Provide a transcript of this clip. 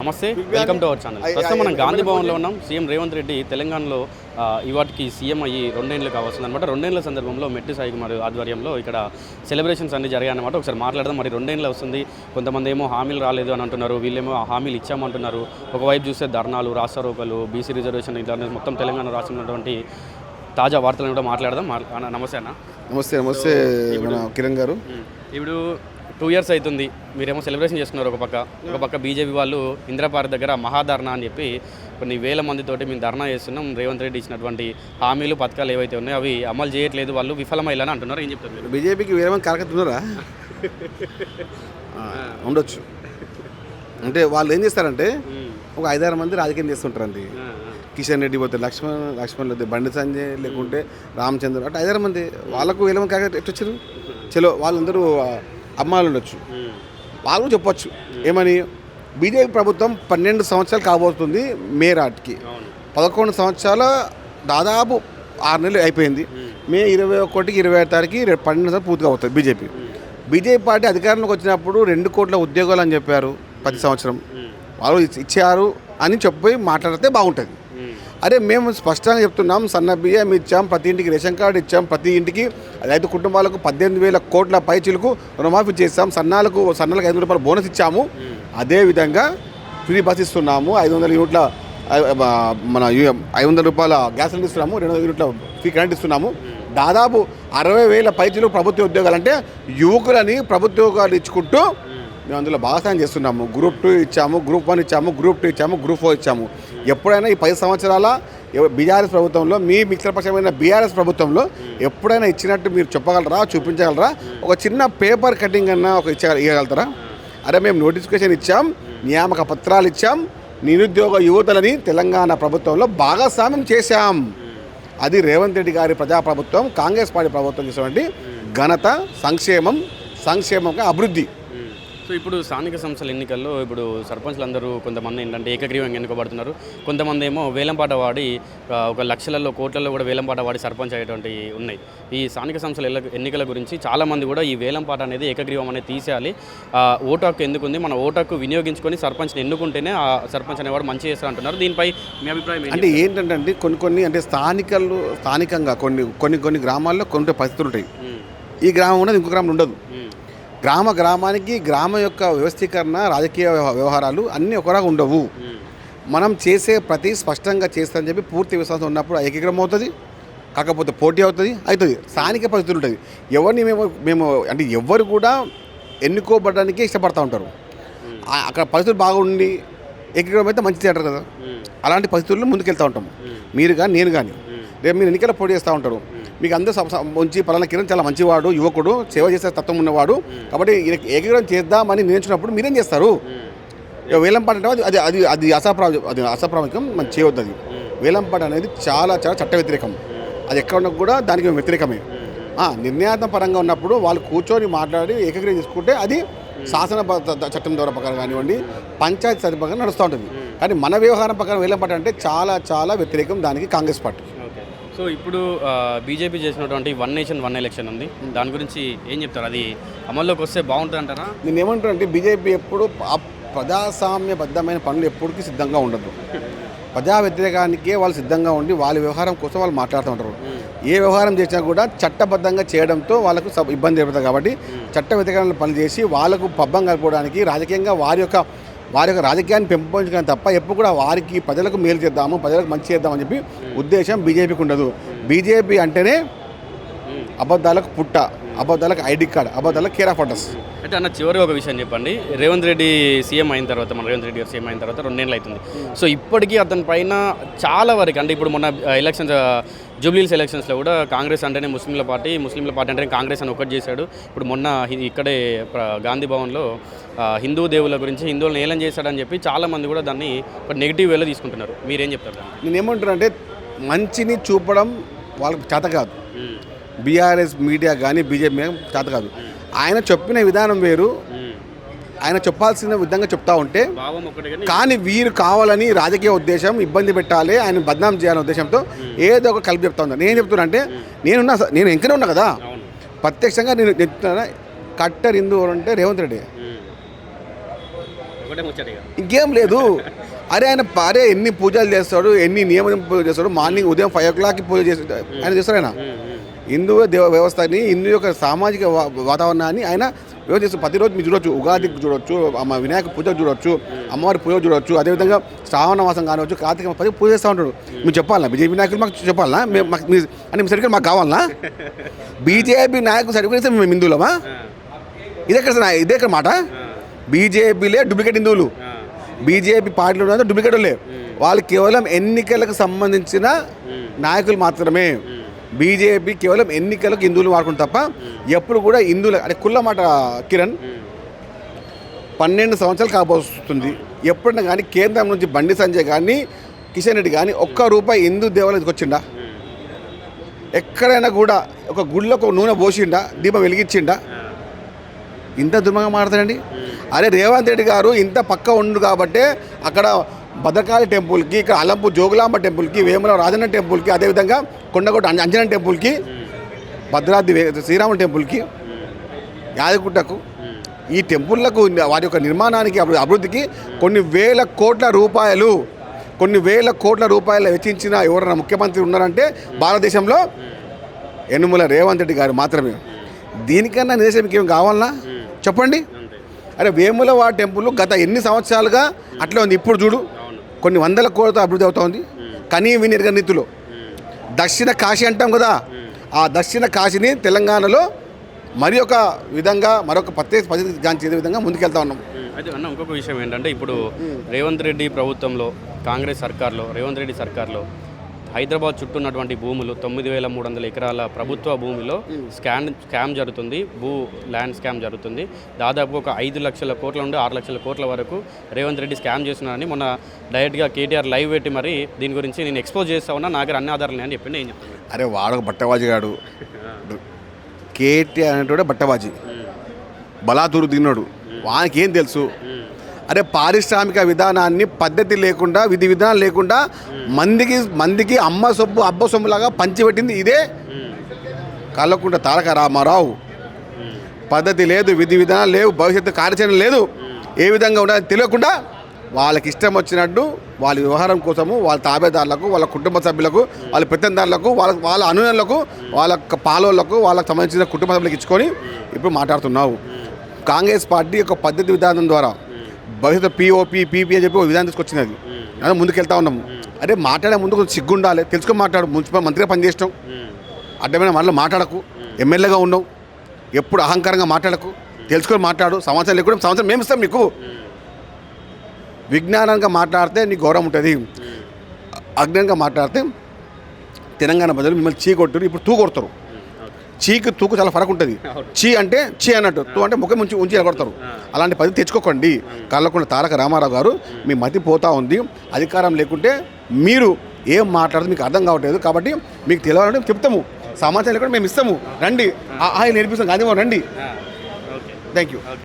నమస్తే, welcome to our channel. ప్రస్తుతం మనం గాంధీ భవన్లో ఉన్నాం. సీఎం రేవంత్ రెడ్డి తెలంగాణలో ఇవాటికి సీఎం అయ్యి 2 ఏళ్ళు కావస్తుంది అనమాట. 2 ఏళ్ల సందర్భంలో మెట్టి సాయి కుమార్ ఆధ్వర్యంలో ఇక్కడ సెలబ్రేషన్స్ అన్ని జరిగాయన్నమాట. ఒకసారి మాట్లాడదాం. మరి 2 ఏళ్ళు వస్తుంది, కొంతమంది ఏమో హామీలు రాలేదు అని అంటున్నారు, వీళ్ళేమో హామీలు ఇచ్చామంటున్నారు. ఒకవైపు చూస్తే ధర్నాలు, రాస్తారోకలు, బీసీ రిజర్వేషన్ ఇట్లా మొత్తం తెలంగాణ రాష్ట్రంలో తాజా వార్తలను కూడా మాట్లాడదాం. నమస్తే అన్న. నమస్తే మన కిరణ్ గారు. ఇప్పుడు 2 years అవుతుంది, మీరేమో సెలబ్రేషన్ చేస్తున్నారు. ఒక పక్క బీజేపీ వాళ్ళు ఇందిరాపార్క్ దగ్గర మహాధర్నా అని చెప్పి కొన్ని వేల మందితోటి మేము ధర్నా చేస్తున్నాం. రేవంత్ రెడ్డి ఇచ్చినటువంటి హామీలు, పథకాలు ఏవైతే ఉన్నాయో అవి అమలు చేయట్లేదు, వాళ్ళు విఫలమయ్యాలని అంటున్నారు. ఏం చెప్తారు మీరు? బీజేపీకి వేరే మంది కార్యకర్తలున్నారా? ఉండొచ్చు. అంటే వాళ్ళు ఏం చేస్తారంటే ఒక 5-6 మంది రాజకీయం చేస్తుంటారండి. కిషన్ రెడ్డి పోతే లక్ష్మణ్ పోతే బండి సంజయ్, లేకుంటే రామచంద్ర, అంటే 5-6 మంది. వాళ్ళకు వేల మంది కార్యకర్తలు ఎట్టు వచ్చారు? చలో వాళ్ళందరూ అమ్మాయిలు ఉండొచ్చు. వాళ్ళు చెప్పొచ్చు ఏమని, బీజేపీ ప్రభుత్వం 12 సంవత్సరాలు కాబోతుంది. మే నాటికి 11 సంవత్సరాల దాదాపు 6 నెలలు అయిపోయింది. మే 21కి 25 తారీఖు 12 సంవత్సరాలు పూర్తిగా అవుతుంది. బీజేపీ పార్టీ అధికారంలోకి వచ్చినప్పుడు 2 కోట్ల ఉద్యోగాలు అని చెప్పారు. ప్రతి సంవత్సరం వాళ్ళు ఇచ్చారు అని చెప్పి మాట్లాడితే బాగుంటుంది. అరే మేము స్పష్టంగా చెప్తున్నాం, సన్న బియ్యం ఇచ్చాం, ప్రతి ఇంటికి రేషన్ కార్డు ఇచ్చాం, ప్రతి ఇంటికి 5 కుటుంబాలకు 18,000 కోట్ల పైచీలకు రుణమాఫీ చేస్తాం, సన్నాలకు 500 రూపాయలు బోనస్ ఇచ్చాము. అదేవిధంగా ఫ్రీ బస్ ఇస్తున్నాము, 500 యూనిట్ల మన 500 రూపాయల గ్యాస్ సిలిండర్ ఇస్తున్నాము, 200 యూనిట్ల ఫ్రీ కరెంట్ ఇస్తున్నాము. దాదాపు 60,000 పైచీలకు ప్రభుత్వ ఉద్యోగాలు, అంటే యువకులని ప్రభుత్వ ఉద్యోగాలు ఇచ్చుకుంటూ మేము అందులో భాగస్వామ్యం చేస్తున్నాము. గ్రూప్ 2 ఇచ్చాము, గ్రూప్ 1 ఇచ్చాము, గ్రూప్ 2 ఇచ్చాము, గ్రూప్ 4 ఇచ్చాము. ఎప్పుడైనా ఈ 10 సంవత్సరాల బీఆర్ఎస్ ప్రభుత్వంలో, మీ మిత్రపక్షమైన బీఆర్ఎస్ ప్రభుత్వంలో ఎప్పుడైనా ఇచ్చినట్టు మీరు చెప్పగలరా, చూపించగలరా? ఒక చిన్న పేపర్ కటింగ్ అన్నా ఇవ్వగలుగుతారా? అరే మేము నోటిఫికేషన్ ఇచ్చాం, నియామక పత్రాలు ఇచ్చాం, నిరుద్యోగ యువతలని తెలంగాణ ప్రభుత్వంలో భాగస్వామ్యం చేశాం. అది రేవంత్ రెడ్డి గారి ప్రజాప్రభుత్వం, కాంగ్రెస్ పార్టీ ప్రభుత్వం చేసినటువంటి ఘనత, సంక్షేమంగా అభివృద్ధి. సో ఇప్పుడు స్థానిక సంస్థల ఎన్నికల్లో ఇప్పుడు సర్పంచ్లు అందరూ కొంతమంది ఏంటంటే ఏకగ్రీవంగా ఎన్నుకోబడుతున్నారు. కొంతమంది ఏమో వేలంపాట వాడి ఒక లక్షలలో, కోట్లలో కూడా వేలంపాట వాడి సర్పంచ్ అయ్యేటువంటి ఉన్నాయి. ఈ స్థానిక సంస్థల ఎన్నికల గురించి చాలామంది కూడా ఈ వేలంపాట అనేది, ఏకగ్రీవం అనేది తీసేయాలి, ఓటు హక్కు ఎందుకుంది, మన ఓటు హక్కు వినియోగించుకొని సర్పంచ్ని ఎన్నుకుంటేనే ఆ సర్పంచ్ అనేవాడు మంచి చేస్తారు అంటున్నారు. దీనిపై మీ అభిప్రాయం అంటే ఏంటంటే కొన్ని అంటే స్థానికంగా కొన్ని గ్రామాల్లో కొన్ని పరిస్థితులు ఉంటాయి. ఈ గ్రామం ఉన్నది, ఇంకో గ్రామం ఉండదు. గ్రామానికి గ్రామం యొక్క వ్యవస్థీకరణ, రాజకీయ వ్యవహారాలు అన్నీ ఒకలాగా ఉండవు. మనం చేసే ప్రతి స్పష్టంగా చేస్తామని చెప్పి పూర్తి విశ్వాసం ఉన్నప్పుడు ఏకీకృతం అవుతుంది, కాకపోతే పోటీ అవుతుంది. స్థానిక పరిస్థితులు ఉంటుంది. ఎవరిని మేము అంటే ఎవరు కూడా ఎన్నుకోబడడానికి ఇష్టపడతా ఉంటారు. అక్కడ పరిస్థితులు బాగుండి ఏకీకృతం అయితే మంచిది అంటారు కదా. అలాంటి పరిస్థితుల్లో ముందుకెళ్తూ ఉంటాము. మీరు కానీ నేను కానీ రేపు మీరు ఎన్నికల పోటీ చేస్తూ ఉంటారు. మీకు అందరూ మంచి పలానా కిరణ్ చాలా మంచివాడు, యువకుడు, సేవ చేసే తత్వం ఉన్నవాడు, కాబట్టి ఏకీకరణ చేద్దామని నిర్ణయించినప్పుడు మీరేం చేస్తారు? వేలంపాట అంటే అది అసప్రామికం, మనం చేయవద్దు. అది వేలంపాట అనేది చాలా చట్ట వ్యతిరేకం. అది ఎక్కడ ఉన్నా కూడా దానికి వ్యతిరేకమే. నిర్ణయాత్మక పరంగా ఉన్నప్పుడు వాళ్ళు కూర్చొని మాట్లాడి ఏకగ్రీవం చేసుకుంటే అది శాసన చట్టం ద్వారా ప్రకారం కానివ్వండి, పంచాయతీ చట్టం ప్రకారం నడుస్తూ ఉంటుంది. కానీ మన వ్యవహారం ప్రకారం వేలంపాట అంటే చాలా వ్యతిరేకం దానికి కాంగ్రెస్ పార్టీ. సో ఇప్పుడు బీజేపీ చేసినటువంటి 1 నేషన్ 1 ఎలక్షన్ ఉంది, దాని గురించి ఏం చెప్తారు? అది అమల్లోకి వస్తే బాగుంటుంది అంటారా? నేను ఏమంటానంటే బీజేపీ ఎప్పుడు ప్రజాస్వామ్యబద్ధమైన పనులు ఎప్పటికీ సిద్ధంగా ఉండదు. ప్రజా వ్యతిరేకానికే వాళ్ళు సిద్ధంగా ఉండి వాళ్ళ వ్యవహారం కోసం వాళ్ళు మాట్లాడుతూ ఉంటారు. ఏ వ్యవహారం చేసినా కూడా చట్టబద్ధంగా చేయడంతో వాళ్ళకు ఇబ్బంది ఏర్పడుతుంది. కాబట్టి చట్ట వ్యతిరేకంగా పనిచేసి వాళ్ళకు పబ్బం కలుపుకోవడానికి, రాజకీయంగా వారి యొక్క రాజకీయాన్ని పెంపొందించడం తప్ప ఎప్పుడు కూడా వారికి ప్రజలకు మేలు చేద్దాము, ప్రజలకు మంచి చేద్దామని చెప్పి ఉద్దేశం బీజేపీకి ఉండదు. బీజేపీ అంటేనే అబద్ధాలకు పుట్ట, అబద్ధాలకు ఐడి కార్డ్, అబద్ధాలకు కేర్ ఆఫ్ అడ్రస్. అంటే అన్న చివరిగా ఒక విషయం చెప్పండి. రేవంత్ రెడ్డి సీఎం అయిన తర్వాత, మన రేవంత్ రెడ్డి గారు సీఎం అయిన తర్వాత 2 ఏళ్ళు అవుతుంది. సో ఇప్పటికీ అతని పైన చాలా వరకు, అంటే ఇప్పుడు మొన్న ఎలక్షన్స్, జూబ్లీహిల్స్ ఎలక్షన్స్లో కూడా కాంగ్రెస్ అంటేనే ముస్లింల పార్టీ అంటేనే కాంగ్రెస్ అని ఒకటి చేశాడు. ఇప్పుడు మొన్న ఇక్కడే గాంధీ భవన్లో హిందూ దేవుల గురించి, హిందువులను ఏలం చేశాడని చెప్పి చాలామంది కూడా దాన్ని ఒక నెగిటివ్ వేలో తీసుకుంటున్నారు. మీరేం చెప్తారు? నేనేమంటున్నానంటే మంచిని చూపడం వాళ్ళకి చేత కాదు. బీఆర్ఎస్ మీడియా కానీ బీజేపీ చేత కాదు. ఆయన చెప్పిన విధానం వేరు, ఆయన చెప్పాల్సిన విధంగా చెప్తా ఉంటే, కానీ వీరు కావాలని రాజకీయ ఉద్దేశం, ఇబ్బంది పెట్టాలి, ఆయన బద్నాం చేయాలనే ఉద్దేశంతో ఏదో ఒక కలిపి చెప్తా ఉన్నా. నేను చెప్తున్నా అంటే నేను ఎంకనే ఉన్నా కదా, ప్రత్యక్షంగా నేను చెప్తున్నా. కట్టర్ హిందూ అంటే రేవంత్ రెడ్డి. ఒకటే ముచ్చటగా. ఇంకేం లేదు. అరే ఎన్ని పూజలు చేస్తాడు, ఎన్ని నియమం పూజ చేస్తాడు. మార్నింగ్ ఉదయం 5 o'clock పూజ చేసి ఆయన చేస్తాడు. ఆయన హిందూ వ్యవస్థని, హిందూ యొక్క సామాజిక వాతావరణాన్ని ఆయన వ్యవస్థ చేస్తారు. ప్రతిరోజు మీరు చూడొచ్చు, ఉగాదికి చూడొచ్చు, అమ్మ వినాయక పూజ చూడొచ్చు, అమ్మవారి పూజ చూడొచ్చు, అదేవిధంగా శ్రావణ మాసం కానివచ్చు, కార్తీక పది పూజ చేస్తూ ఉంటాడు. మీరు చెప్పాలన్నా బీజేపీ నాయకులు మాకు చెప్పాలన్నా? అంటే మీ సర్టిఫికేట్ మాకు కావాలన్నా? బీజేపీ నాయకులు సర్టిఫికేట్ ఇస్తే మేము హిందువులమా? ఇదే ఇక్కడ మాట. బీజేపీలే డూప్లికేట్ హిందువులు, బీజేపీ పార్టీలో ఉన్న డూప్లికేట్ వాళ్ళే. వాళ్ళు కేవలం ఎన్నికలకు సంబంధించిన నాయకులు మాత్రమే. బీజేపీ కేవలం ఎన్నికలకు హిందువులు వాడుకుంటుంది తప్ప ఎప్పుడు కూడా హిందువులు అంటే కుల్ల మాట. కిరణ్ 12 సంవత్సరాలు కాబోస్తుంది. ఎప్పుడైనా కానీ కేంద్రం నుంచి బండి సంజయ్ కానీ కిషన్ రెడ్డి కానీ ₹1 హిందూ దేవాలయానికి వచ్చిండా? ఎక్కడైనా కూడా ఒక గుడిలో ఒక నూనె పోసిండా, దీపం వెలిగించిండా? ఇంత దుర్మంగా మాట్లాడండి. అరే రేవంత్ రెడ్డి గారు ఇంత పక్క ఉండు కాబట్టే అక్కడ భద్రకాళి టెంపుల్కి, ఇక్కడ అలంపూర్ జోగులాంబ టెంపుల్కి, వేముల రాజన్న టెంపుల్కి, అదేవిధంగా కొండగొట్ట అంజన టెంపుల్కి, భద్రాద్రి శ్రీరాముల టెంపుల్కి, యాదగుట్టకు, ఈ టెంపుల్లకు వాటి యొక్క నిర్మాణానికి అభివృద్ధికి కొన్ని వేల కోట్ల రూపాయలు వెచ్చించిన ఎవరైనా ముఖ్యమంత్రి ఉన్నారంటే భారతదేశంలో యనుమల రేవంత్ రెడ్డి గారు మాత్రమే. దీనికన్నా నిదేశం మీకు ఏం కావాలన్నా చెప్పండి. అరే వేములవాడ టెంపుల్ గత ఎన్ని సంవత్సరాలుగా అట్లే ఉంది. ఇప్పుడు చూడు కొన్ని వందల కోట్లతో అభివృద్ధి అవుతూ ఉంది. కానీ విని ఎరగని రీతిలో దక్షిణ కాశీ అంటాం కదా, ఆ దక్షిణ కాశీని తెలంగాణలో మరొక విధంగా మరొక ప్రత్యేక గాంచే విధంగా ముందుకెళ్తా ఉన్నాం. అయితే అన్న ఇంకొక విషయం ఏంటంటే ఇప్పుడు రేవంత్ రెడ్డి ప్రభుత్వంలో, కాంగ్రెస్ సర్కార్లో, రేవంత్ రెడ్డి సర్కార్లో హైదరాబాద్ చుట్టూ ఉన్నటువంటి భూములు 9,300 ఎకరాల ప్రభుత్వ భూమిలో స్కామ్ జరుగుతుంది, ల్యాండ్ స్కామ్ జరుగుతుంది. దాదాపు ఒక 5 లక్షల కోట్ల నుండి 6 లక్షల కోట్ల వరకు రేవంత్ రెడ్డి స్కామ్ చేస్తున్నారని మొన్న డైరెక్ట్గా కేటీఆర్ లైవ్ పెట్టి మరి దీని గురించి నేను ఎక్స్పోజ్ చేస్తా ఉన్నా, నా దగ్గర అన్ని ఆధారాలు అని చెప్పింది. ఏం చెప్తాను? అరే వాడొక బట్టబాజీ గాడు. కేటీఆర్ అనేటోడే బట్టబాజీ, బలాతూరు దిగినోడు. వానికి ఏం తెలుసు? అరే పారిశ్రామిక విధానాన్ని పద్ధతి లేకుండా, విధి విధానం లేకుండా మందికి అమ్మ సొమ్ము అబ్బ సొమ్ములాగా పంచిపెట్టింది ఇదే కల్వకుంట్ల తారక రామారావు. పద్ధతి లేదు, విధి విధానాలు లేవు, భవిష్యత్తు కార్యాచరణ లేదు. ఏ విధంగా ఉండాలని తెలియకుండా వాళ్ళకి ఇష్టం వచ్చినట్టు వాళ్ళ వ్యవహారం కోసము వాళ్ళ తాబేదారులకు, వాళ్ళ కుటుంబ సభ్యులకు, వాళ్ళ పెత్తందారులకు, వాళ్ళ అనుయాయులకు, వాళ్ళ పాలోళ్లకు, వాళ్ళకి సంబంధించిన కుటుంబ సభ్యులకు ఇచ్చుకొని ఇప్పుడు మాట్లాడుతున్నావు. కాంగ్రెస్ పార్టీ యొక్క పద్ధతి విధానం ద్వారా భవిష్యత్తు పీపీ అని చెప్పి ఒక విధానం తీసుకొచ్చినది. అదే ముందుకెళ్తా ఉన్నాము. అదే మాట్లాడే ముందు కొంచెం సిగ్గుండాలి, తెలుసుకొని మాట్లాడు. మున్సిపల్ మంత్రిగా పనిచేసినావు, అడ్డమైన మాటలు మాట్లాడకు. ఎమ్మెల్యేగా ఉన్నావు, ఎప్పుడు అహంకారంగా మాట్లాడకు, తెలుసుకొని మాట్లాడు. సంవత్సరం లేకుండా సంవత్సరం మేము ఇస్తాం నీకు. విజ్ఞానంగా మాట్లాడితే నీకు గౌరవం ఉంటుంది. అజ్ఞానంగా మాట్లాడితే తెలంగాణ ప్రజలు మిమ్మల్ని చీ కొట్టురు, ఇప్పుడు తూ కొడతారు. చీకి తూకు చాలా ఫరక్ ఉంటుంది. చీ అంటే చీ అన్నట్టు, తూ అంటే ముఖం ఉంచి కొడతారు. అలాంటి పద్ధతి తెచ్చుకోకండి. కల్వకుంట్ల తారక రామారావు గారు మీ మతి పోతా ఉంది. అధికారం లేకుంటే మీరు ఏం మాట్లాడితే మీకు అర్థం కావట్లేదు. కాబట్టి మీకు తెలియాలంటే చెప్తాము, సమాచారం లేకుండా మేము ఇస్తాము. రండి, ఆయన నేర్పిస్తాం, గాంధీ రండి. Thank you.